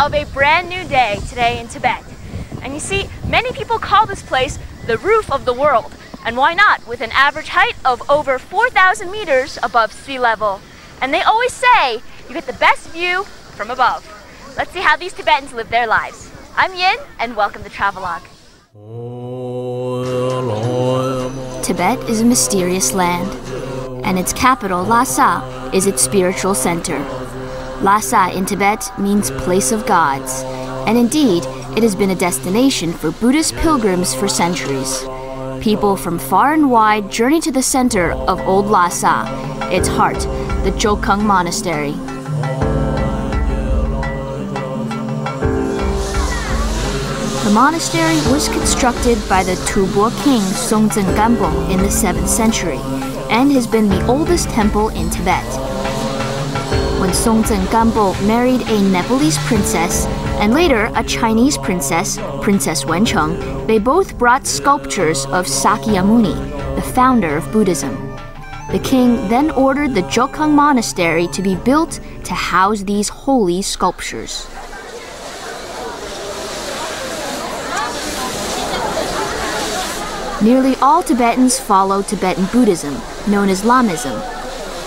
of a brand new day today in Tibet. And you see, many people call this place the roof of the world. And why not, with an average height of over 4,000 meters above sea level. And they always say you get the best view from above. Let's see how these Tibetans live their lives. I'm Yin, and welcome to Travelogue. Tibet is a mysterious land, and its capital, Lhasa, is its spiritual center. Lhasa in Tibet means place of gods, and indeed, it has been a destination for Buddhist pilgrims for centuries. People from far and wide journey to the center of Old Lhasa, its heart, the Jokung Monastery. The monastery was constructed by the Tubo king Songtsen Gampo in the 7th century and has been the oldest temple in Tibet. When Songtsen Gampo married a Nepalese princess and later a Chinese princess, Princess Wencheng, they both brought sculptures of Sakyamuni, the founder of Buddhism. The king then ordered the Jokung Monastery to be built to house these holy sculptures. Nearly all Tibetans follow Tibetan Buddhism, known as Lamism.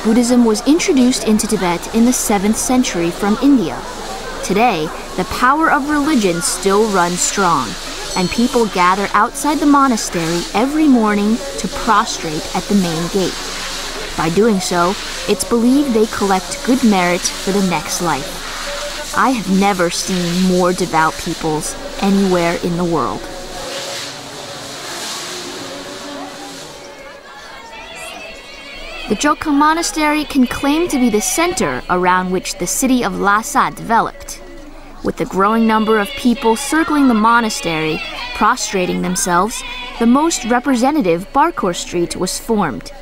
Buddhism was introduced into Tibet in the 7th century from India. Today, the power of religion still runs strong, and people gather outside the monastery every morning to prostrate at the main gate. By doing so, it's believed they collect good merit for the next life. I have never seen more devout peoples anywhere in the world. The Jokung Monastery can claim to be the center around which the city of Lhasa developed. With the growing number of people circling the monastery, prostrating themselves, the most representative Barkor Street was formed.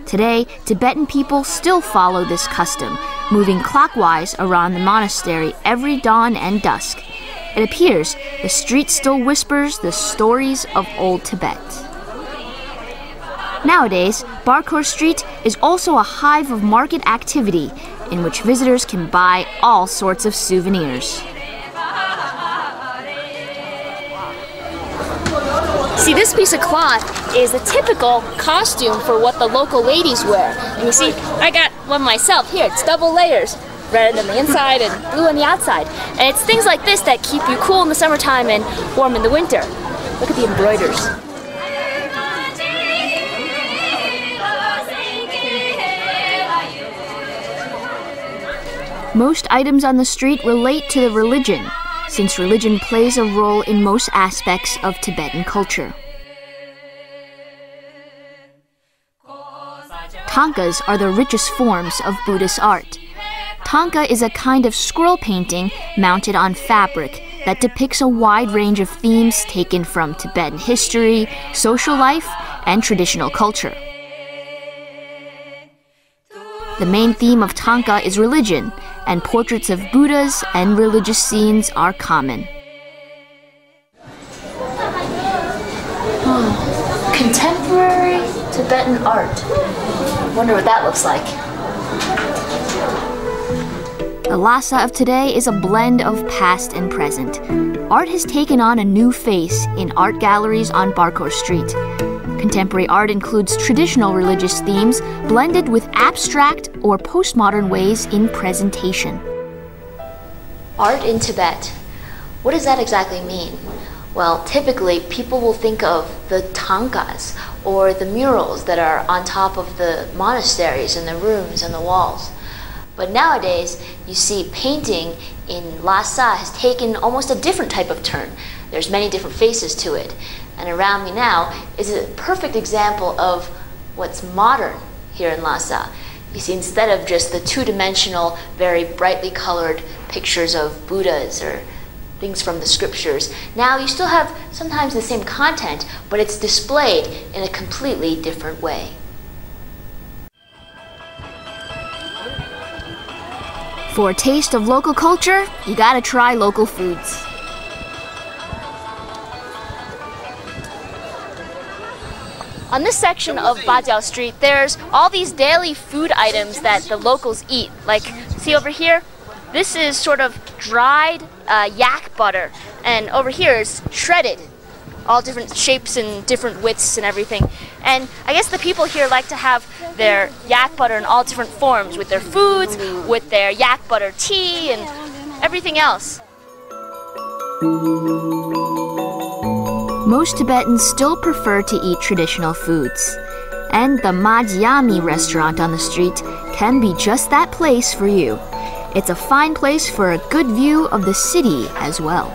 Today, Tibetan people still follow this custom, moving clockwise around the monastery every dawn and dusk. It appears the street still whispers the stories of old Tibet. Nowadays, Barkor Street is also a hive of market activity in which visitors can buy all sorts of souvenirs. See, this piece of cloth is a typical costume for what the local ladies wear. And you see, I got one myself here. It's double layers, red on the inside and blue on the outside. And it's things like this that keep you cool in the summertime and warm in the winter. Look at the embroiders. Most items on the street relate to the religion, since religion plays a role in most aspects of Tibetan culture. Tankas are the richest forms of Buddhist art. Tanka is a kind of scroll painting mounted on fabric that depicts a wide range of themes taken from Tibetan history, social life, and traditional culture. The main theme of Tanka is religion, and portraits of Buddhas and religious scenes are common. Contemporary Tibetan art. Wonder what that looks like. The Lhasa of today is a blend of past and present. Art has taken on a new face in art galleries on Barkor Street. Contemporary art includes traditional religious themes blended with abstract or postmodern ways in presentation. Art in Tibet. What does that exactly mean? Well, typically people will think of the tankas or the murals that are on top of the monasteries and the rooms and the walls. But nowadays, you see painting in Lhasa has taken almost a different type of turn. There's many different faces to it. And around me now is a perfect example of what's modern here in Lhasa. You see, instead of just the two-dimensional, very brightly colored pictures of Buddhas or things from the scriptures, now you still have sometimes the same content, but it's displayed in a completely different way. For a taste of local culture, you gotta try local foods. On this section of Bajiao Street, there's all these daily food items that the locals eat. Like, see over here? This is sort of dried yak butter, and over here is shredded, all different shapes and different widths and everything. And I guess the people here like to have their yak butter in all different forms, with their foods, with their yak butter tea, and everything else. Most Tibetans still prefer to eat traditional foods, and the Majiami restaurant on the street can be just that place for you. It's a fine place for a good view of the city as well.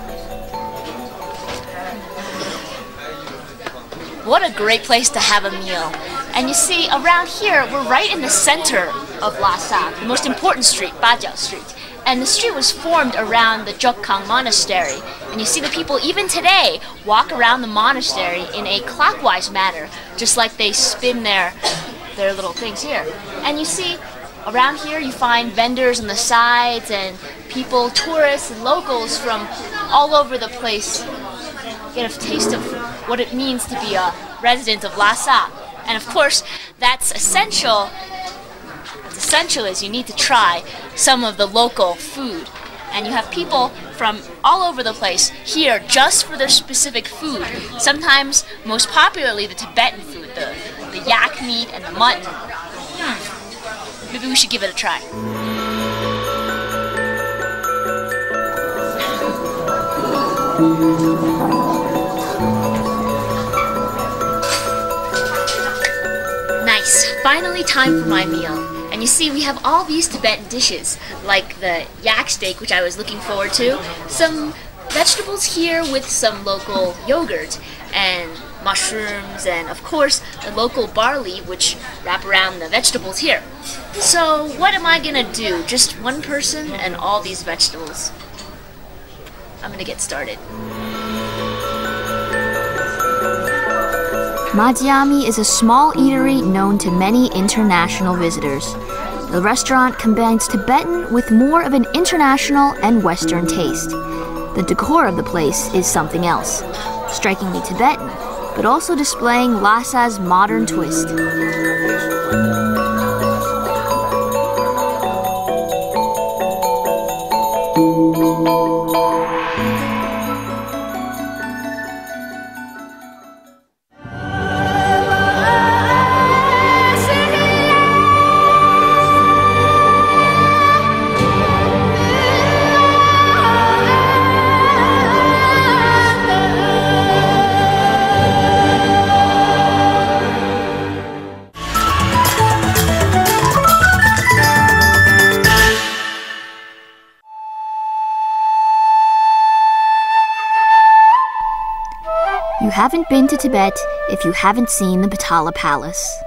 What a great place to have a meal. And you see, around here, we're right in the center of Lhasa, the most important street, Bajiao Street. And the street was formed around the Jokkang Monastery. And you see the people, even today, walk around the monastery in a clockwise manner, just like they spin their little things here. And you see, around here you find vendors on the sides, and people, tourists and locals from all over the place get a taste of what it means to be a resident of Lhasa. And of course, that's essential. What's essential is you need to try some of the local food. And you have people from all over the place here just for their specific food. Sometimes, most popularly, the Tibetan food, the yak meat and the mutton. Maybe we should give it a try. Nice. Finally time for my meal. And you see, we have all these Tibetan dishes, like the yak steak, which I was looking forward to, some vegetables here with some local yogurt, and mushrooms, and of course the local barley, which wrap around the vegetables here. So what am I gonna do? Just one person and all these vegetables? I'm gonna get started. Majiami is a small eatery known to many international visitors. The restaurant combines Tibetan with more of an international and Western taste. The decor of the place is something else, strikingly Tibetan, but also displaying Lhasa's modern twist. You haven't been to Tibet if you haven't seen the Potala Palace.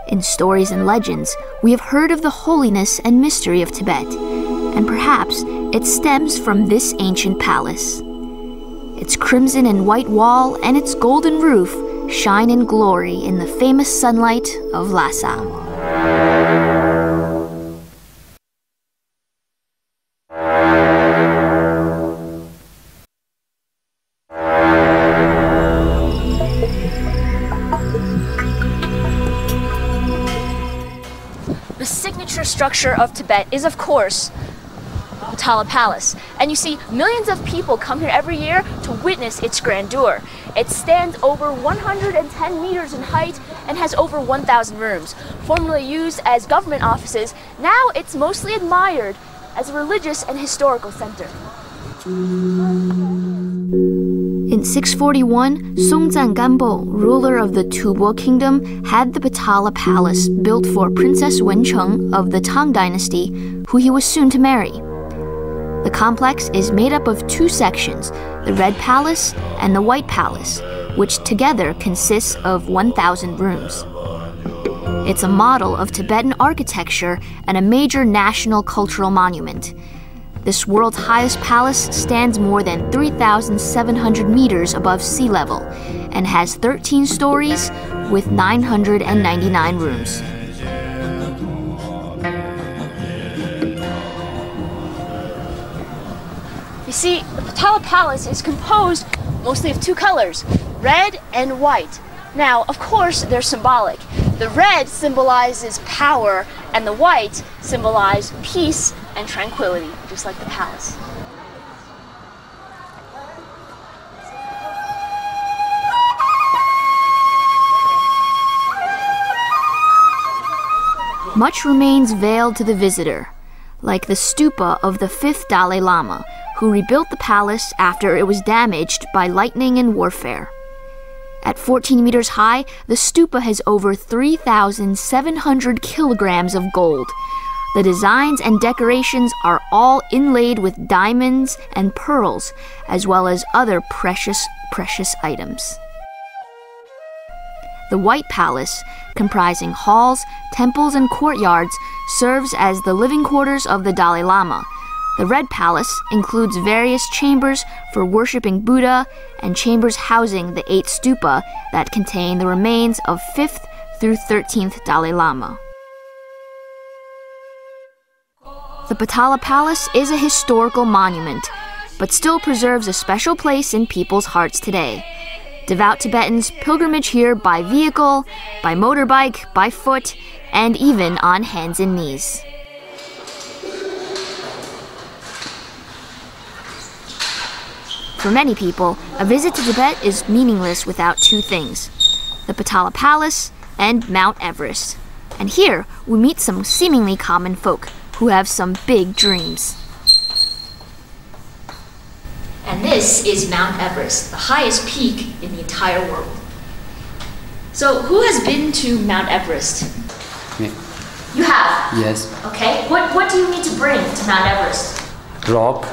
In stories and legends, we have heard of the holiness and mystery of Tibet, and perhaps it stems from this ancient palace. Its crimson and white wall and its golden roof shine in glory in the famous sunlight of Lhasa. The signature structure of Tibet is, of course, Potala Palace. And you see, millions of people come here every year to witness its grandeur. It stands over 110 meters in height and has over 1,000 rooms. Formerly used as government offices, now it's mostly admired as a religious and historical center. In 641, Songtsen Gampo, ruler of the Tubo Kingdom, had the Potala Palace built for Princess Wencheng of the Tang Dynasty, who he was soon to marry. The complex is made up of two sections, the Red Palace and the White Palace, which together consists of 1,000 rooms. It's a model of Tibetan architecture and a major national cultural monument. This world's highest palace stands more than 3,700 meters above sea level and has 13 stories with 999 rooms. You see, the Potala Palace is composed mostly of two colors, red and white. Now, of course, they're symbolic. The red symbolizes power, and the white symbolizes peace and tranquility, just like the palace. Much remains veiled to the visitor, like the stupa of the 5th Dalai Lama, who rebuilt the palace after it was damaged by lightning and warfare. At 14 meters high, the stupa has over 3,700 kilograms of gold. The designs and decorations are all inlaid with diamonds and pearls, as well as other precious items. The White Palace, comprising halls, temples, and courtyards, serves as the living quarters of the Dalai Lama. The Red Palace includes various chambers for worshipping Buddha and chambers housing the 8 stupa that contain the remains of 5th through 13th Dalai Lama. The Potala Palace is a historical monument, but still preserves a special place in people's hearts today. Devout Tibetans pilgrimage here by vehicle, by motorbike, by foot, and even on hands and knees. For many people, a visit to Tibet is meaningless without 2 things: the Potala Palace and Mount Everest. And here, we meet some seemingly common folk who have some big dreams. And this is Mount Everest, the highest peak in the entire world. So, who has been to Mount Everest? Me. You have? Yes. Okay. What do you need to bring to Mount Everest? Rope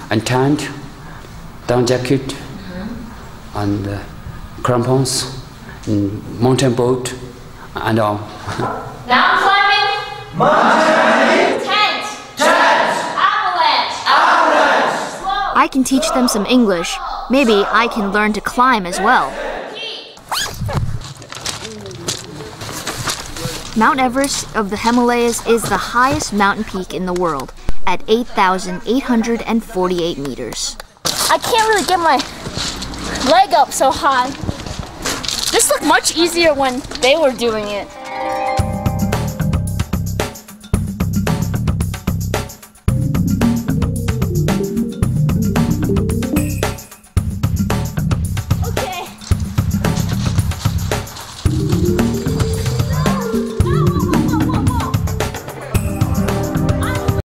and tent, down jacket, and crampons, and mountain boat, and all. Mountain climbing? Mountain! Tent! Avalanche! Slow! I can teach them some English. Maybe I can learn to climb as well. Mount Everest of the Himalayas is the highest mountain peak in the world at 8,848 meters. I can't really get my leg up so high. This looked much easier when they were doing it.